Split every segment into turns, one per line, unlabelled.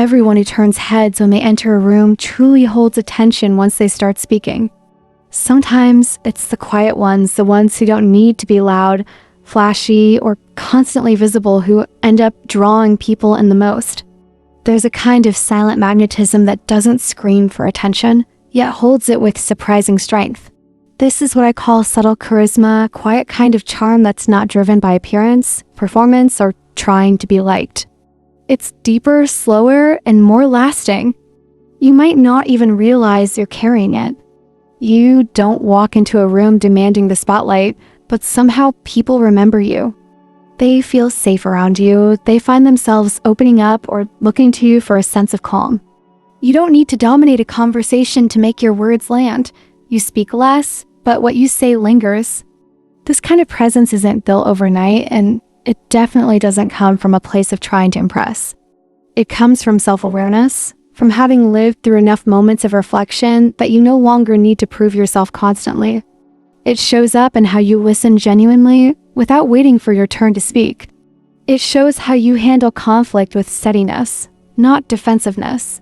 everyone who turns heads when they enter a room truly holds attention once they start speaking. Sometimes it's the quiet ones, the ones who don't need to be loud, flashy, or constantly visible, who end up drawing people in the most. There's a kind of silent magnetism that doesn't scream for attention, yet holds it with surprising strength. This is what I call subtle charisma, quiet kind of charm that's not driven by appearance, performance, or trying to be liked. It's deeper, slower, and more lasting. You might not even realize you're carrying it. You don't walk into a room demanding the spotlight, but somehow people remember you. They feel safe around you. They find themselves opening up or looking to you for a sense of calm. You don't need to dominate a conversation to make your words land. You speak less, but what you say lingers. This kind of presence isn't built overnight, and it definitely doesn't come from a place of trying to impress. It comes from self-awareness, from having lived through enough moments of reflection that you no longer need to prove yourself constantly. It shows up in how you listen genuinely without waiting for your turn to speak. It shows how you handle conflict with steadiness, not defensiveness.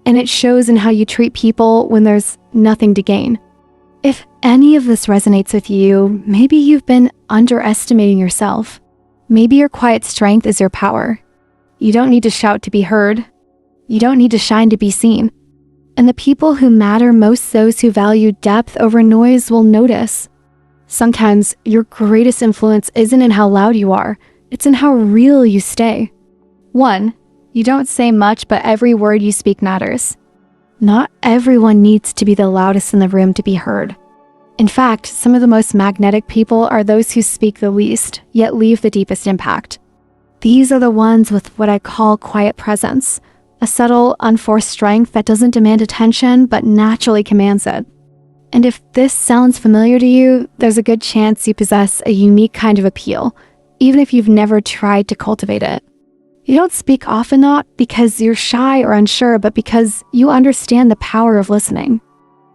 And it shows in how you treat people when there's nothing to gain. If any of this resonates with you, maybe you've been underestimating yourself. Maybe your quiet strength is your power. You don't need to shout to be heard. You don't need to shine to be seen. And the people who matter most, those who value depth over noise, will notice. Sometimes your greatest influence isn't in how loud you are, it's in how real you stay. 1, you don't say much, but every word you speak matters. Not everyone needs to be the loudest in the room to be heard. In fact, some of the most magnetic people are those who speak the least, yet leave the deepest impact. These are the ones with what I call quiet presence. A subtle, unforced strength that doesn't demand attention, but naturally commands it. And if this sounds familiar to you, there's a good chance you possess a unique kind of appeal, even if you've never tried to cultivate it. You don't speak often, not because you're shy or unsure, but because you understand the power of listening.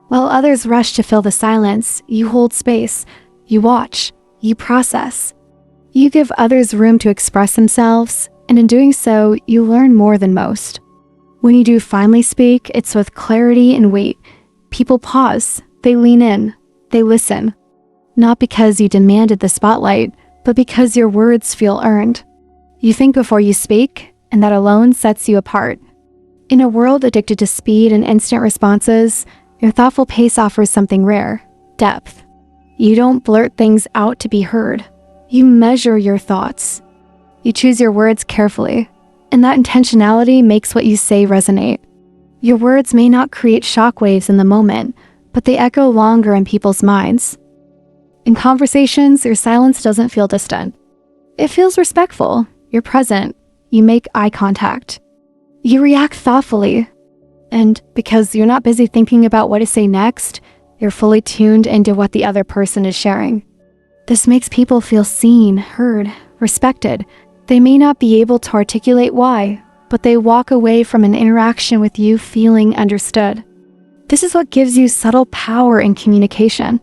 While others rush to fill the silence, you hold space, you watch, you process. You give others room to express themselves, and in doing so, you learn more than most. When you do finally speak, it's with clarity and weight. People pause, they lean in, they listen. Not because you demanded the spotlight, but because your words feel earned. You think before you speak, and that alone sets you apart. In a world addicted to speed and instant responses, your thoughtful pace offers something rare: depth. You don't blurt things out to be heard. You measure your thoughts. You choose your words carefully. And that intentionality makes what you say resonate. Your words may not create shockwaves in the moment, but they echo longer in people's minds. In conversations, your silence doesn't feel distant. It feels respectful. You're present. You make eye contact. You react thoughtfully. And because you're not busy thinking about what to say next, you're fully tuned into what the other person is sharing. This makes people feel seen, heard, respected. They may not be able to articulate why, but they walk away from an interaction with you feeling understood. This is what gives you subtle power in communication.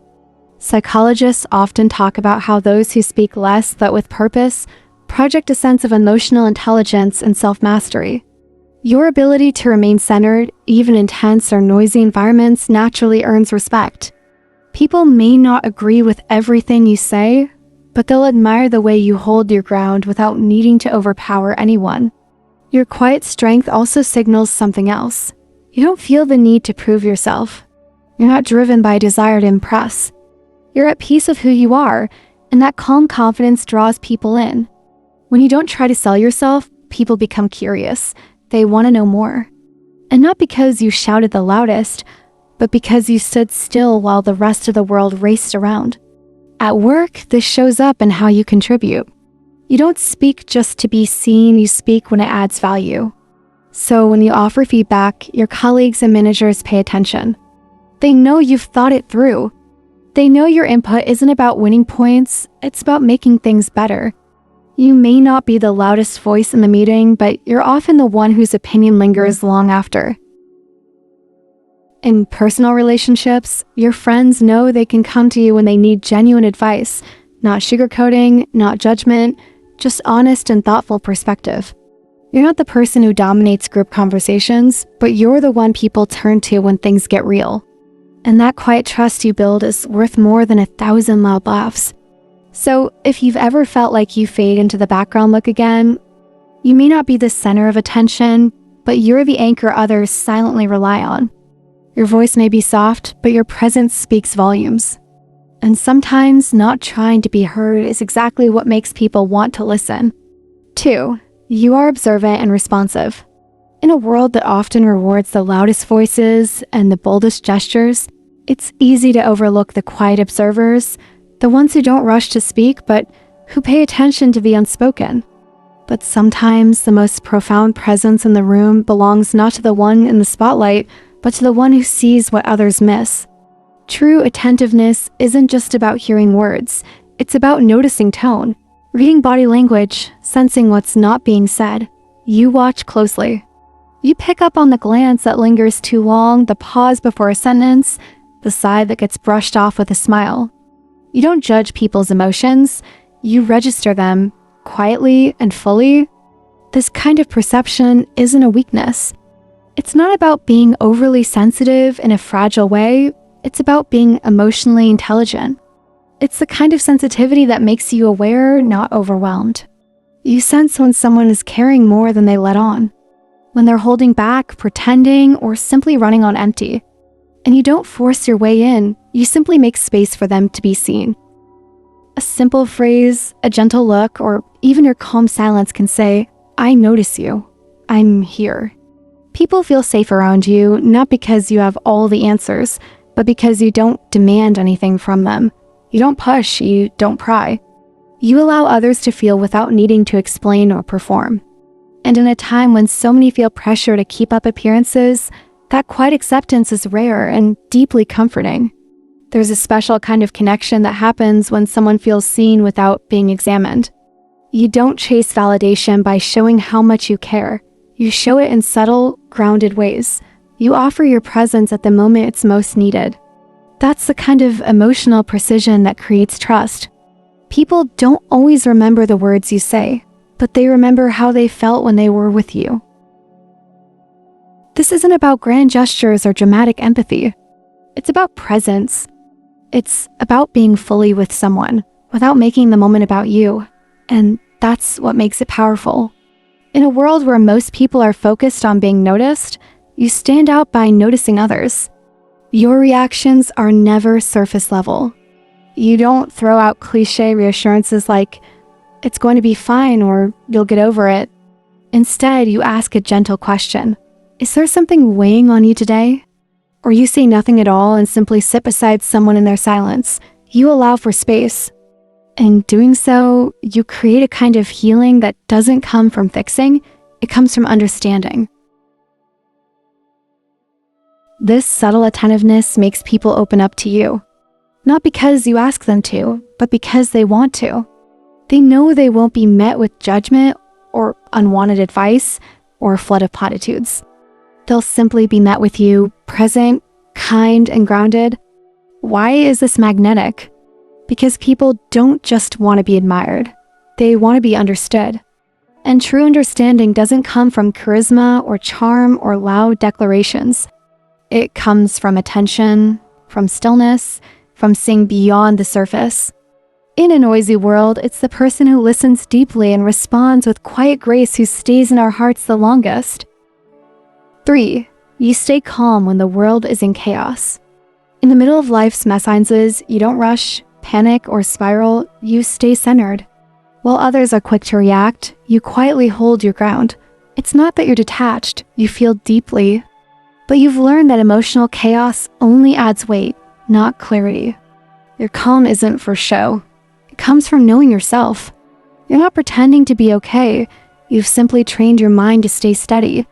Psychologists often talk about how those who speak less but with purpose project a sense of emotional intelligence and self-mastery. Your ability to remain centered, even in tense or noisy environments, naturally earns respect. People may not agree with everything you say, but they'll admire the way you hold your ground without needing to overpower anyone. Your quiet strength also signals something else. You don't feel the need to prove yourself. You're not driven by a desire to impress. You're at peace with who you are, and that calm confidence draws people in. When you don't try to sell yourself, people become curious. They want to know more. And not because you shouted the loudest, but because you stood still while the rest of the world raced around. At work, this shows up in how you contribute. You don't speak just to be seen, you speak when it adds value. So when you offer feedback, your colleagues and managers pay attention. They know you've thought it through. They know your input isn't about winning points, it's about making things better. You may not be the loudest voice in the meeting, but you're often the one whose opinion lingers long after. In personal relationships, your friends know they can come to you when they need genuine advice, not sugarcoating, not judgment, just honest and thoughtful perspective. You're not the person who dominates group conversations, but you're the one people turn to when things get real. And that quiet trust you build is worth more than 1,000 loud laughs. So if you've ever felt like you fade into the background look again, you may not be the center of attention, but you're the anchor others silently rely on. Your voice may be soft, but your presence speaks volumes. And sometimes not trying to be heard is exactly what makes people want to listen. 2. You are observant and responsive. In a world that often rewards the loudest voices and the boldest gestures, it's easy to overlook the quiet observers, the ones who don't rush to speak, but who pay attention to the unspoken. But sometimes the most profound presence in the room belongs not to the one in the spotlight, but to the one who sees what others miss. True attentiveness isn't just about hearing words, it's about noticing tone, reading body language, sensing what's not being said. You watch closely. You pick up on the glance that lingers too long, the pause before a sentence, the sigh that gets brushed off with a smile. You don't judge people's emotions, you register them quietly and fully. This kind of perception isn't a weakness. It's not about being overly sensitive in a fragile way, it's about being emotionally intelligent. It's the kind of sensitivity that makes you aware, not overwhelmed. You sense when someone is caring more than they let on, when they're holding back, pretending, or simply running on empty. And you don't force your way in, you simply make space for them to be seen. A simple phrase, a gentle look, or even your calm silence can say, "I notice you. I'm here." People feel safe around you, not because you have all the answers, but because you don't demand anything from them. You don't push, you don't pry. You allow others to feel without needing to explain or perform. And in a time when so many feel pressure to keep up appearances, that quiet acceptance is rare and deeply comforting. There's a special kind of connection that happens when someone feels seen without being examined. You don't chase validation by showing how much you care. You show it in subtle, grounded ways. You offer your presence at the moment it's most needed. That's the kind of emotional precision that creates trust. People don't always remember the words you say, but they remember how they felt when they were with you. This isn't about grand gestures or dramatic empathy. It's about presence. It's about being fully with someone without making the moment about you. And that's what makes it powerful. In a world where most people are focused on being noticed, you stand out by noticing others. Your reactions are never surface level. You don't throw out cliche reassurances like, "It's going to be fine," or "You'll get over it." Instead, you ask a gentle question. Is there something weighing on you today? Or you say nothing at all and simply sit beside someone in their silence. You allow for space. In doing so, you create a kind of healing that doesn't come from fixing, it comes from understanding. This subtle attentiveness makes people open up to you. Not because you ask them to, but because they want to. They know they won't be met with judgment or unwanted advice or a flood of platitudes. They'll simply be met with you, present, kind, and grounded. Why is this magnetic? Because people don't just want to be admired. They want to be understood. And true understanding doesn't come from charisma or charm or loud declarations. It comes from attention, from stillness, from seeing beyond the surface. In a noisy world, it's the person who listens deeply and responds with quiet grace who stays in our hearts the longest. 3. You stay calm when the world is in chaos. In the middle of life's messiness, you don't rush, panic, or spiral, you stay centered. While others are quick to react, you quietly hold your ground. It's not that you're detached, you feel deeply. But you've learned that emotional chaos only adds weight, not clarity. Your calm isn't for show. It comes from knowing yourself. You're not pretending to be okay. You've simply trained your mind to stay steady.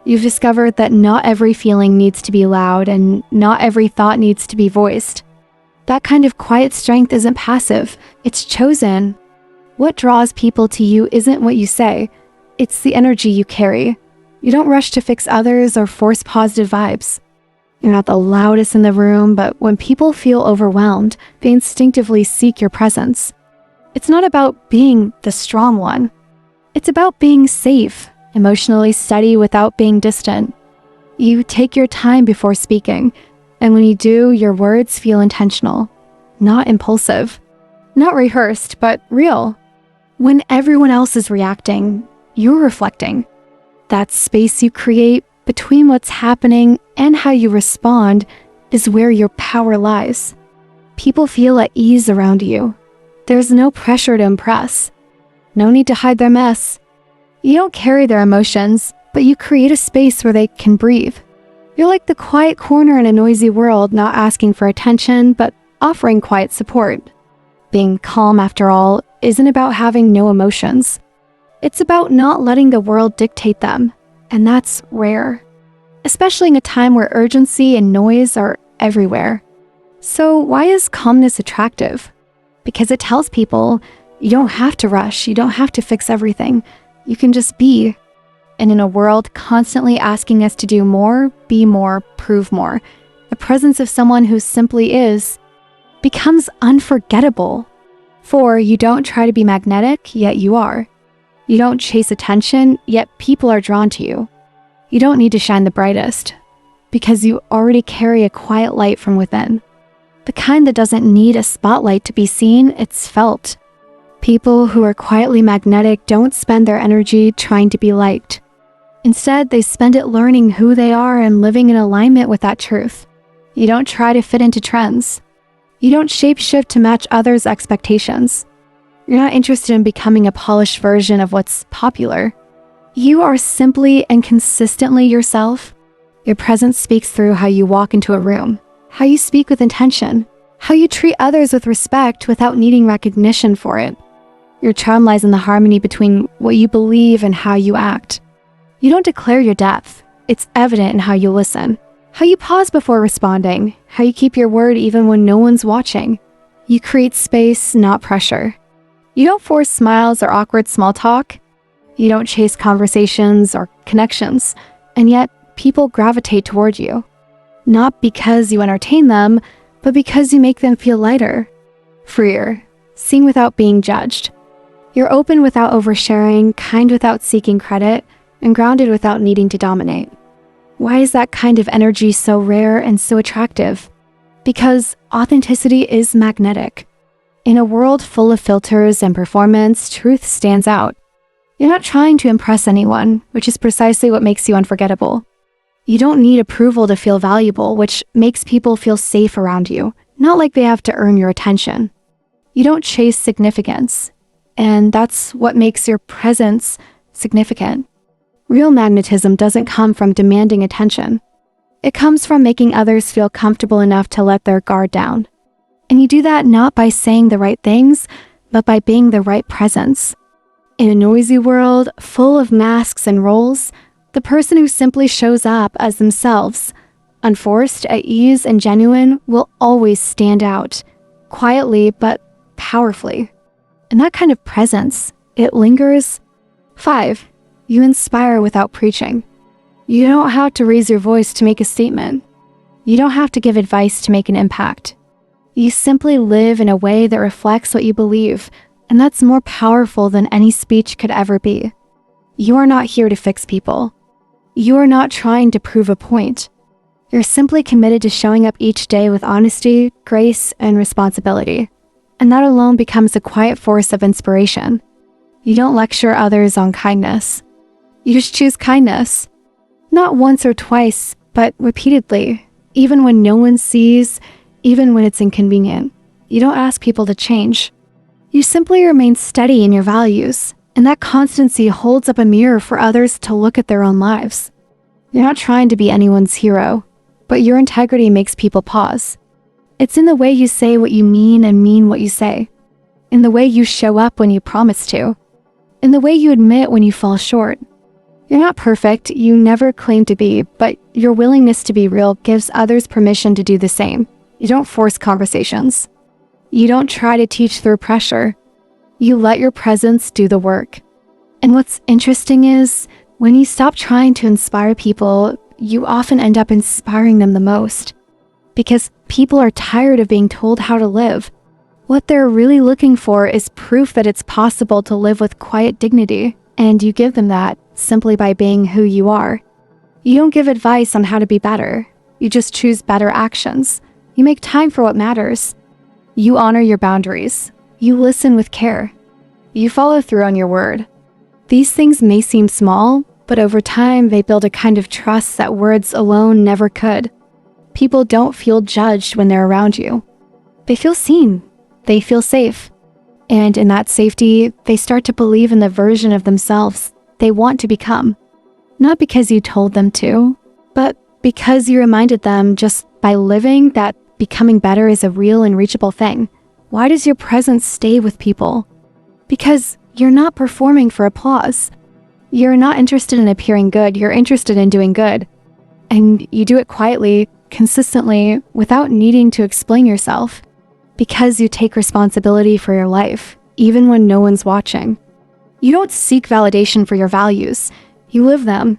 You've discovered that not every feeling needs to be loud and not every thought needs to be voiced. That kind of quiet strength isn't passive, it's chosen. What draws people to you isn't what you say, it's the energy you carry. You don't rush to fix others or force positive vibes. You're not the loudest in the room, but when people feel overwhelmed, they instinctively seek your presence. It's not about being the strong one. It's about being safe, emotionally steady without being distant. You take your time before speaking, and when you do, your words feel intentional, not impulsive, not rehearsed, but real. When everyone else is reacting, you're reflecting. That space you create between what's happening and how you respond is where your power lies. People feel at ease around you. There's no pressure to impress. No need to hide their mess. You don't carry their emotions, but you create a space where they can breathe. You're like the quiet corner in a noisy world, not asking for attention, but offering quiet support. Being calm, after all, isn't about having no emotions. It's about not letting the world dictate them, and that's rare, especially in a time where urgency and noise are everywhere. So why is calmness attractive? Because it tells people you don't have to rush, you don't have to fix everything. You can just be. And in a world constantly asking us to do more, be more, prove more, the presence of someone who simply is becomes unforgettable. For you don't try to be magnetic, yet you are. You don't chase attention, yet people are drawn to you. You don't need to shine the brightest, because you already carry a quiet light from within. The kind that doesn't need a spotlight to be seen, it's felt. People who are quietly magnetic don't spend their energy trying to be liked. Instead, they spend it learning who they are and living in alignment with that truth. You don't try to fit into trends. You don't shapeshift to match others' expectations. You're not interested in becoming a polished version of what's popular. You are simply and consistently yourself. Your presence speaks through how you walk into a room, how you speak with intention, how you treat others with respect without needing recognition for it. Your charm lies in the harmony between what you believe and how you act. You don't declare your depth. It's evident in how you listen, how you pause before responding, how you keep your word even when no one's watching. You create space, not pressure. You don't force smiles or awkward small talk. You don't chase conversations or connections, and yet people gravitate toward you. Not because you entertain them, but because you make them feel lighter, freer, seeing without being judged. You're open without oversharing, kind without seeking credit, and grounded without needing to dominate. Why is that kind of energy so rare and so attractive? Because authenticity is magnetic. In a world full of filters and performance, truth stands out. You're not trying to impress anyone, which is precisely what makes you unforgettable. You don't need approval to feel valuable, which makes people feel safe around you, not like they have to earn your attention. You don't chase significance, and that's what makes your presence significant. Real magnetism doesn't come from demanding attention. It comes from making others feel comfortable enough to let their guard down. And you do that not by saying the right things, but by being the right presence. In a noisy world full of masks and roles, the person who simply shows up as themselves, unforced, at ease, and genuine, will always stand out, quietly but powerfully. And that kind of presence, it lingers. 5, you inspire without preaching. You don't have to raise your voice to make a statement. You don't have to give advice to make an impact. You simply live in a way that reflects what you believe, and that's more powerful than any speech could ever be. You are not here to fix people. You are not trying to prove a point. You're simply committed to showing up each day with honesty, grace, and responsibility. And that alone becomes a quiet force of inspiration. You don't lecture others on kindness. You just choose kindness. Not once or twice, but repeatedly, even when no one sees, even when it's inconvenient. You don't ask people to change. You simply remain steady in your values, and that constancy holds up a mirror for others to look at their own lives. You're not trying to be anyone's hero, but your integrity makes people pause. It's in the way you say what you mean and mean what you say. In the way you show up when you promise to. In the way you admit when you fall short. You're not perfect, you never claim to be, but your willingness to be real gives others permission to do the same. You don't force conversations. You don't try to teach through pressure. You let your presence do the work. And what's interesting is, when you stop trying to inspire people, you often end up inspiring them the most. Because people are tired of being told how to live. What they're really looking for is proof that it's possible to live with quiet dignity, and you give them that simply by being who you are. You don't give advice on how to be better. You just choose better actions. You make time for what matters. You honor your boundaries. You listen with care. You follow through on your word. These things may seem small, but over time they build a kind of trust that words alone never could. People don't feel judged when they're around you. They feel seen. They feel safe. And in that safety, they start to believe in the version of themselves they want to become. Not because you told them to, but because you reminded them just by living that becoming better is a real and reachable thing. Why does your presence stay with people? Because you're not performing for applause. You're not interested in appearing good, you're interested in doing good. And you do it quietly, consistently, without needing to explain yourself. Because you take responsibility for your life, even when no one's watching. You don't seek validation for your values, you live them.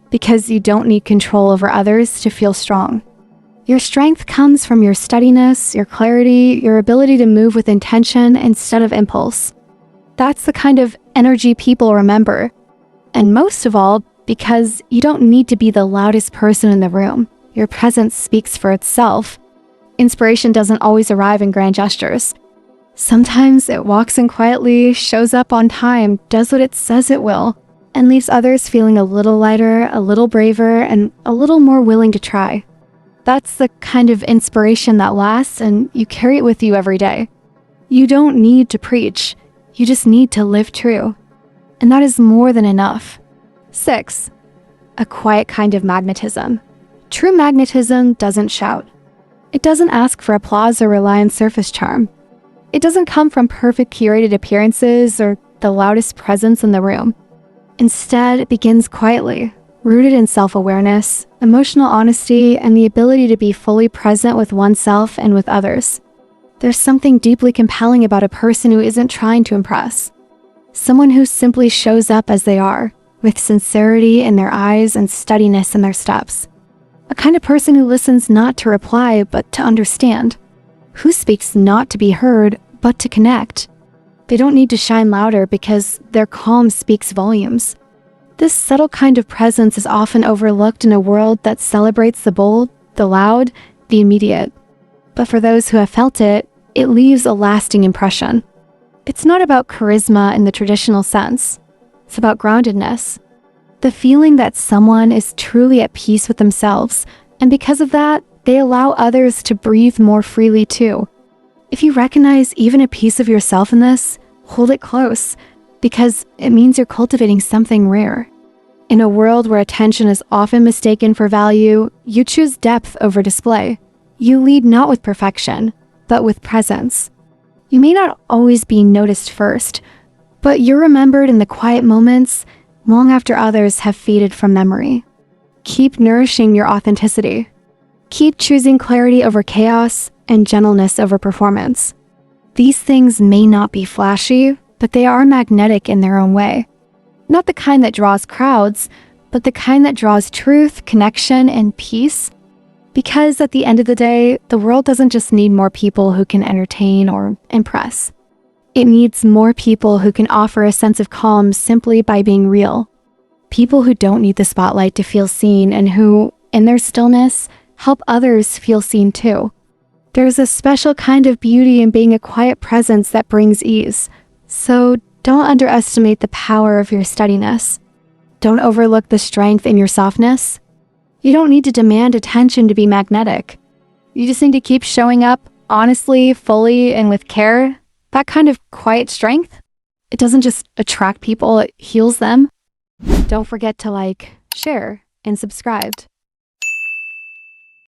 Because you don't need control over others to feel strong. Your strength comes from your steadiness, your clarity, your ability to move with intention instead of impulse. That's the kind of energy people remember. And most of all, because you don't need to be the loudest person in the room. Your presence speaks for itself. Inspiration doesn't always arrive in grand gestures. Sometimes it walks in quietly, shows up on time, does what it says it will, and leaves others feeling a little lighter, a little braver, and a little more willing to try. That's the kind of inspiration that lasts, and you carry it with you every day. You don't need to preach. You just need to live true. And that is more than enough. 6. A quiet kind of magnetism. True magnetism doesn't shout. It doesn't ask for applause or rely on surface charm. It doesn't come from perfect curated appearances or the loudest presence in the room. Instead, it begins quietly, rooted in self-awareness, emotional honesty, and the ability to be fully present with oneself and with others. There's something deeply compelling about a person who isn't trying to impress. Someone who simply shows up as they are, with sincerity in their eyes and steadiness in their steps. A kind of person who listens not to reply, but to understand. Who speaks not to be heard, but to connect. They don't need to shine louder because their calm speaks volumes. This subtle kind of presence is often overlooked in a world that celebrates the bold, the loud, the immediate. But for those who have felt it, it leaves a lasting impression. It's not about charisma in the traditional sense. It's about groundedness. The feeling that someone is truly at peace with themselves, and because of that, they allow others to breathe more freely too. If you recognize even a piece of yourself in this, hold it close, because it means you're cultivating something rare. In a world where attention is often mistaken for value, you choose depth over display. You lead not with perfection, but with presence. You may not always be noticed first, but you're remembered in the quiet moments long after others have faded from memory. Keep nourishing your authenticity. Keep choosing clarity over chaos and gentleness over performance. These things may not be flashy, but they are magnetic in their own way. Not the kind that draws crowds, but the kind that draws truth, connection, and peace. Because at the end of the day, the world doesn't just need more people who can entertain or impress. It needs more people who can offer a sense of calm simply by being real. People who don't need the spotlight to feel seen and who, in their stillness, help others feel seen too. There's a special kind of beauty in being a quiet presence that brings ease. So don't underestimate the power of your steadiness. Don't overlook the strength in your softness. You don't need to demand attention to be magnetic. You just need to keep showing up honestly, fully, and with care. That kind of quiet strength, it doesn't just attract people, it heals them. Don't forget to like, share, and subscribe.